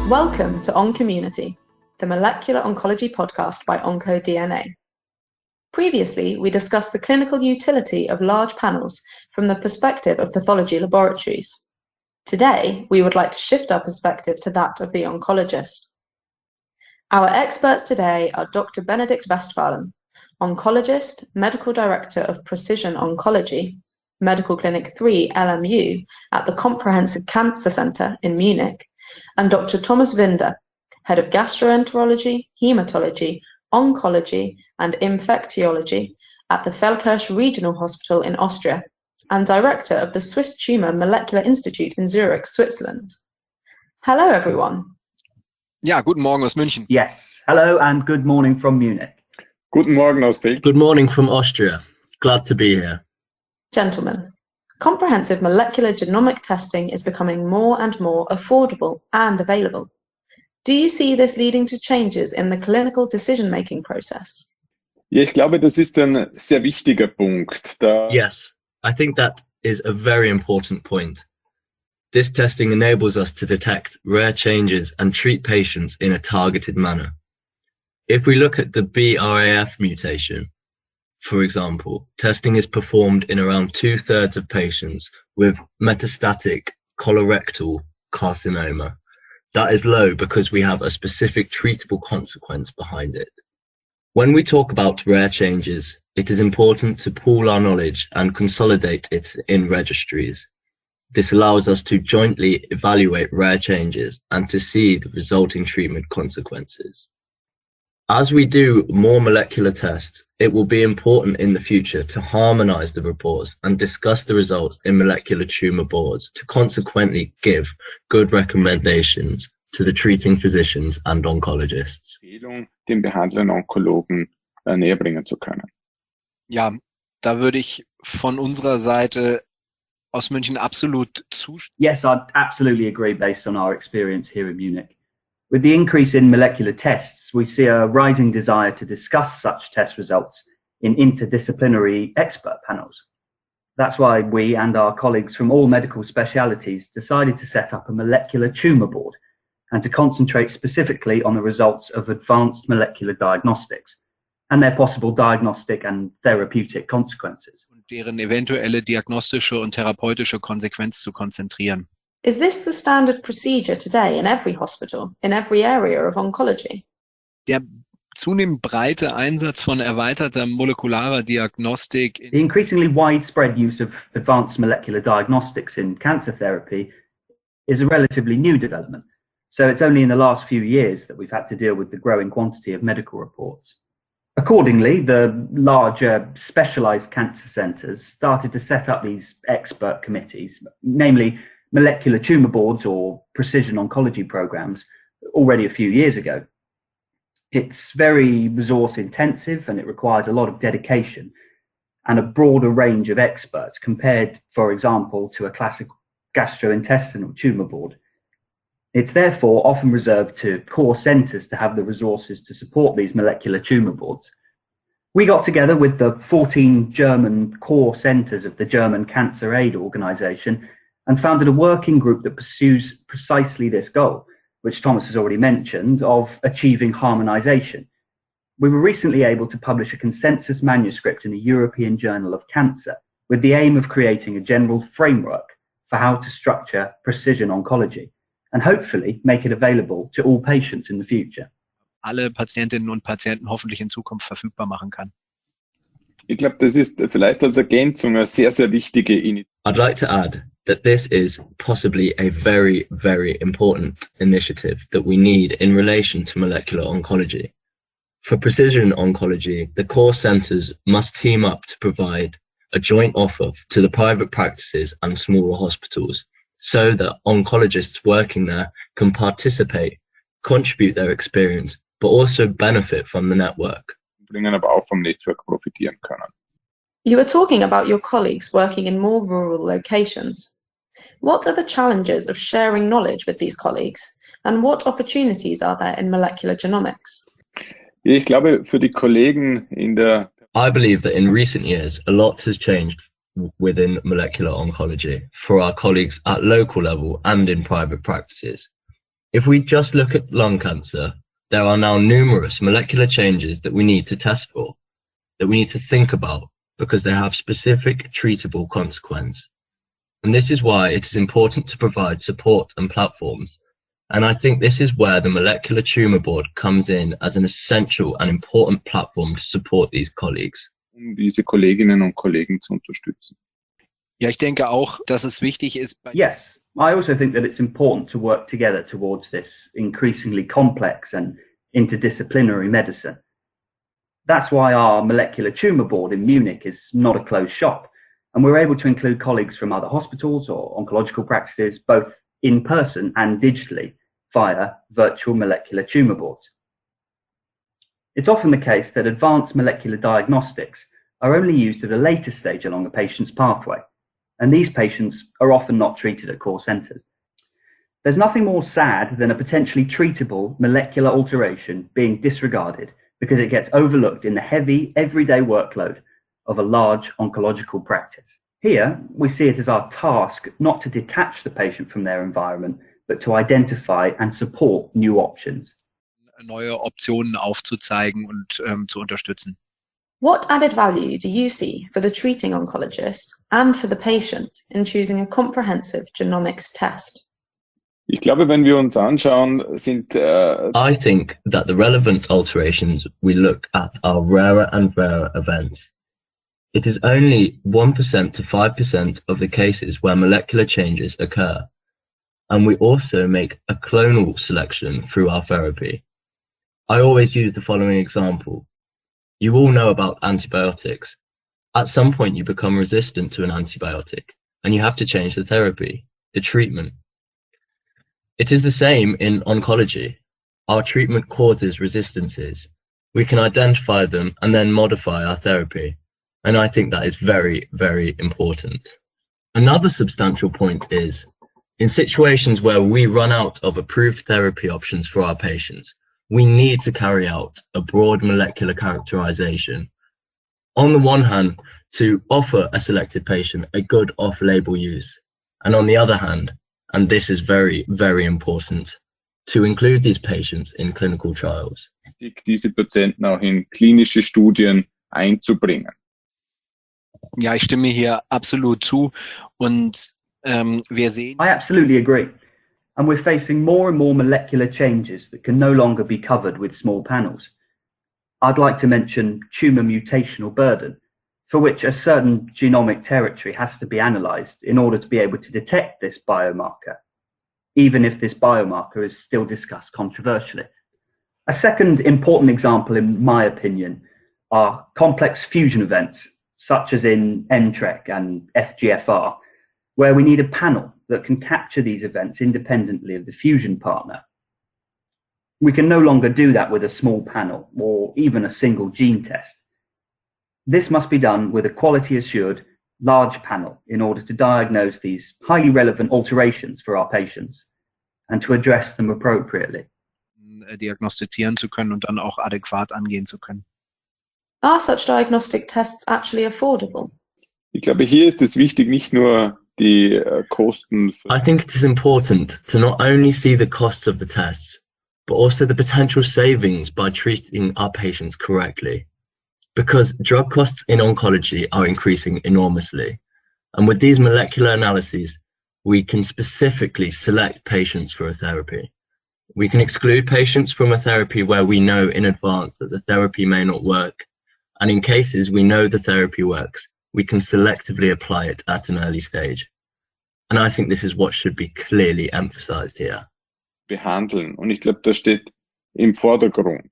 Welcome to ONCOmmunity, the molecular oncology podcast by OncoDNA. Previously, we discussed the clinical utility of large panels from the perspective of pathology laboratories. Today, we would like to shift our perspective to that of the oncologist. Our experts today are Dr. Benedikt Westphalen, oncologist, medical director of Precision Oncology, Medical Clinic 3 LMU at the Comprehensive Cancer Center in Munich, and Dr. Thomas Winder, head of gastroenterology, haematology, oncology, and infectiology at the Feldkirch Regional Hospital in Austria, and director of the Swiss Tumour Molecular Institute in Zurich, Switzerland. Hello, everyone. Ja, guten Morgen aus München. Yes, hello and good morning from Munich. Guten Morgen aus Feldkirch. Good morning from Austria. Glad to be here. Gentlemen, comprehensive molecular genomic testing is becoming more and more affordable and available. Do you see this leading to changes in the clinical decision-making process? Ja, ich glaube, das ist ein sehr wichtiger Punkt. Yes, I think that is a very important point. This testing enables us to detect rare changes and treat patients in a targeted manner. If we look at the BRAF mutation, for example, testing is performed in around 2/3 of patients with metastatic colorectal carcinoma. That is low because we have a specific treatable consequence behind it. When we talk about rare changes, it is important to pool our knowledge and consolidate it in registries. This allows us to jointly evaluate rare changes and to see the resulting treatment consequences. As we do more molecular tests, it will be important in the future to harmonize the reports and discuss the results in molecular tumor boards to consequently give good recommendations to the treating physicians and oncologists. Den behandelnden Onkologen näher bringen zu können. Ja, da würde ich von unserer Seite aus München absolut zustimmen. Yes, I'd absolutely agree based on our experience here in Munich. With the increase in molecular tests, we see a rising desire to discuss such test results in interdisciplinary expert panels. That's why we and our colleagues from all medical specialities decided to set up a molecular tumour board and to concentrate specifically on the results of advanced molecular diagnostics and their possible diagnostic and therapeutic consequences. Und deren eventuelle diagnostische und therapeutische Konsequenz zu konzentrieren. Is this the standard procedure today in every hospital, in every area of oncology? Der zunehmend breite Einsatz von erweiterter molekularer Diagnostik. The increasingly widespread use of advanced molecular diagnostics in cancer therapy is a relatively new development. So it's only in the last few years that we've had to deal with the growing quantity of medical reports. Accordingly, the larger specialized cancer centers started to set up these expert committees, namely molecular tumor boards or precision oncology programs, already a few years ago. It's very resource intensive and it requires a lot of dedication and a broader range of experts compared, for example, to a classic gastrointestinal tumor board. It's therefore often reserved to core centers to have the resources to support these molecular tumor boards. We got together with the 14 German core centers of the German Cancer Aid Organization and founded a working group that pursues precisely this goal, which Thomas has already mentioned, of achieving harmonization. We were recently able to publish a consensus manuscript in the European Journal of Cancer with the aim of creating a general framework for how to structure precision oncology and hopefully make it available to all patients in the future. Alle Patientinnen und Patienten hoffentlich in Zukunft verfügbar machen kann. Ich glaube, das ist vielleicht als Ergänzung eine sehr, sehr wichtige Initiative. I'd like to add that this is possibly a very, very important initiative that we need in relation to molecular oncology. For precision oncology, the core centers must team up to provide a joint offer to the private practices and smaller hospitals so that oncologists working there can participate, contribute their experience, but also benefit from the network. Aber auch vom Netzwerk profitieren können. You were talking about your colleagues working in more rural locations. What are the challenges of sharing knowledge with these colleagues, and what opportunities are there in molecular genomics? Ich glaube, für die Kollegen in der I believe that in recent years, a lot has changed within molecular oncology for our colleagues at local level and in private practices. If we just look at lung cancer, there are now numerous molecular changes that we need to test for, that we need to think about, because they have specific treatable consequence. And this is why it is important to provide support and platforms. And I think this is where the Molecular Tumour Board comes in as an essential and important platform to support these colleagues. Diese Kolleginnen und Kollegen zu unterstützen. Ja, ich denke auch, dass es wichtig ist. Yes, I also think that it's important to work together towards this increasingly complex and interdisciplinary medicine. That's why our Molecular Tumour Board in Munich is not a closed shop, and we're able to include colleagues from other hospitals or oncological practices, both in person and digitally, via virtual molecular tumour boards. It's often the case that advanced molecular diagnostics are only used at a later stage along a patient's pathway, and these patients are often not treated at core centres. There's nothing more sad than a potentially treatable molecular alteration being disregarded because it gets overlooked in the heavy, everyday workload of a large oncological practice. Here, we see it as our task not to detach the patient from their environment, but to identify and support new options. Neue Optionen aufzuzeigen und zu unterstützen. What added value do you see for the treating oncologist and for the patient in choosing a comprehensive genomics test? Ich glaube, wenn wir uns anschauen, sind I think that the relevant alterations we look at are rarer and rarer events. It is only 1% to 5% of the cases where molecular changes occur, and we also make a clonal selection through our therapy. I always use the following example. You all know about antibiotics. At some point you become resistant to an antibiotic, and you have to change the therapy, the treatment. It is the same in oncology. Our treatment causes resistances. We can identify them and then modify our therapy. And I think that is very, very important. Another substantial point is, in situations where we run out of approved therapy options for our patients, we need to carry out a broad molecular characterization. On the one hand, to offer a selected patient a good off-label use, and on the other hand, and this is very, very important, to include these patients in clinical trials. diese Patienten auch in klinische Studien einzubringen. Ja, ich stimme hier absolut zu und wir sehen. I absolutely agree. And we're facing more and more molecular changes that can no longer be covered with small panels. I'd like to mention tumour mutational burden, for which a certain genomic territory has to be analysed in order to be able to detect this biomarker, even if this biomarker is still discussed controversially. A second important example, in my opinion, are complex fusion events, such as in NTRK and FGFR, where we need a panel that can capture these events independently of the fusion partner. We can no longer do that with a small panel or even a single gene test. This must be done with a quality-assured, large panel in order to diagnose these highly relevant alterations for our patients and to address them appropriately. Diagnostizieren zu können und dann auch adäquat angehen zu können. Are such diagnostic tests actually affordable? Ich glaube, hier ist es wichtig, nicht nur die Kosten. I think it is important to not only see the costs of the tests, but also the potential savings by treating our patients correctly. Because drug costs in oncology are increasing enormously. And with these molecular analyses, we can specifically select patients for a therapy. We can exclude patients from a therapy where we know in advance that the therapy may not work. And in cases we know the therapy works, we can selectively apply it at an early stage. And I think this is what should be clearly emphasized here. Behandeln. Und ich glaube, das steht im Vordergrund.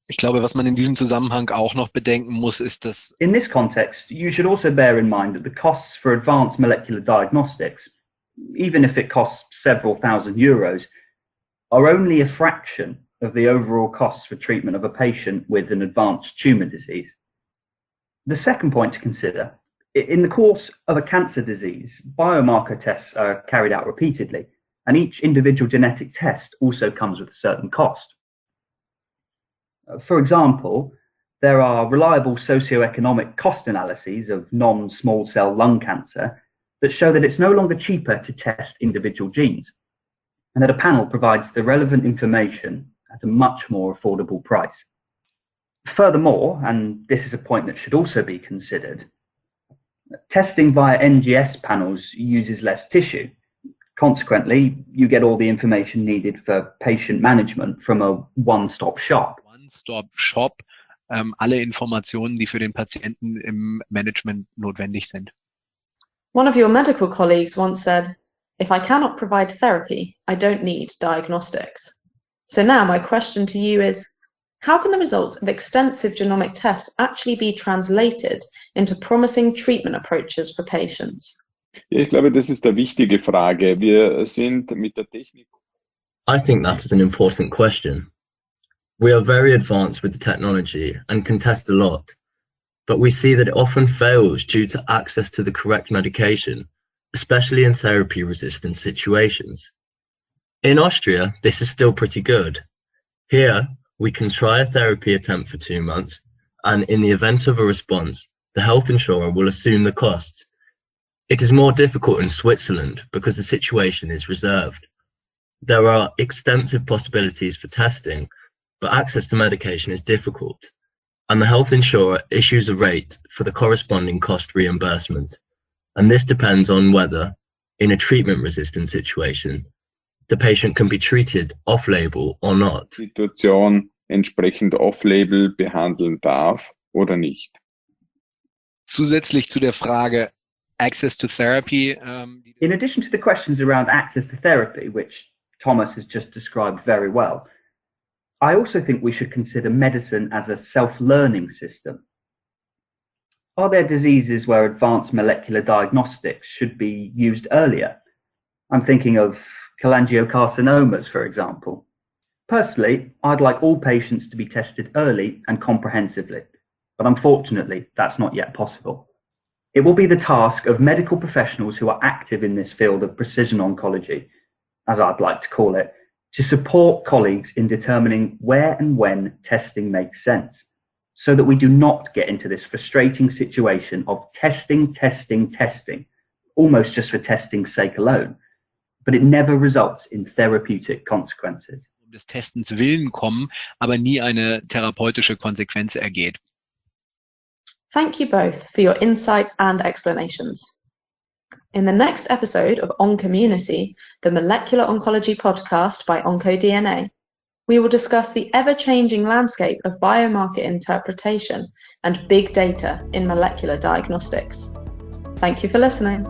Ich glaube, was man in diesem Zusammenhang auch noch bedenken muss, ist, dass In this context, you should also bear in mind that the costs for advanced molecular diagnostics, even if it costs several thousand euros, are only a fraction of the overall costs for treatment of a patient with an advanced tumour disease. The second point to consider, in the course of a cancer disease, biomarker tests are carried out repeatedly, and each individual genetic test also comes with a certain cost. For example, there are reliable socioeconomic cost analyses of non-small cell lung cancer that show that it's no longer cheaper to test individual genes. and that a panel provides the relevant information at a much more affordable price. Furthermore, and this is a point that should also be considered, testing via NGS panels uses less tissue. Consequently, you get all the information needed for patient management from a one-stop shop. One-stop shop, alle Informationen, die für den Patienten im Management notwendig sind. One of your medical colleagues once said, "If I cannot provide therapy, I don't need diagnostics." So now my question to you is, how can the results of extensive genomic tests actually be translated into promising treatment approaches for patients? Ja, ich glaube, das ist eine wichtige Frage. Wir sind mit der Technik. I think that is an important question. We are very advanced with the technology and can test a lot, but we see that it often fails due to access to the correct medication, especially in therapy-resistant situations. In Austria, this is still pretty good. Here, we can try a therapy attempt for 2 months, and in the event of a response, the health insurer will assume the costs. It is more difficult in Switzerland because the situation is reserved. There are extensive possibilities for testing, but access to medication is difficult, and the health insurer issues a rate for the corresponding cost reimbursement. And this depends on whether, in a treatment-resistant situation, the patient can be treated off-label or not. Situation entsprechend off-label behandeln darf oder nicht. Zusätzlich zu der Frage access to therapy. In addition to the questions around access to therapy, which Thomas has just described very well, I also think we should consider medicine as a self-learning system. Are there diseases where advanced molecular diagnostics should be used earlier? I'm thinking of cholangiocarcinomas, for example. Personally, I'd like all patients to be tested early and comprehensively, but unfortunately, that's not yet possible. It will be the task of medical professionals who are active in this field of precision oncology, as I'd like to call it, to support colleagues in determining where and when testing makes sense, so that we do not get into this frustrating situation of testing, almost just for testing's sake alone, but it never results in therapeutic consequences. Des Testens willen kommen, aber nie eine therapeutische Konsequenz ergeht. Thank you both for your insights and explanations. In the next episode of ONCOmmunity, the molecular oncology podcast by OncoDNA, we will discuss the ever-changing landscape of biomarker interpretation and big data in molecular diagnostics. Thank you for listening.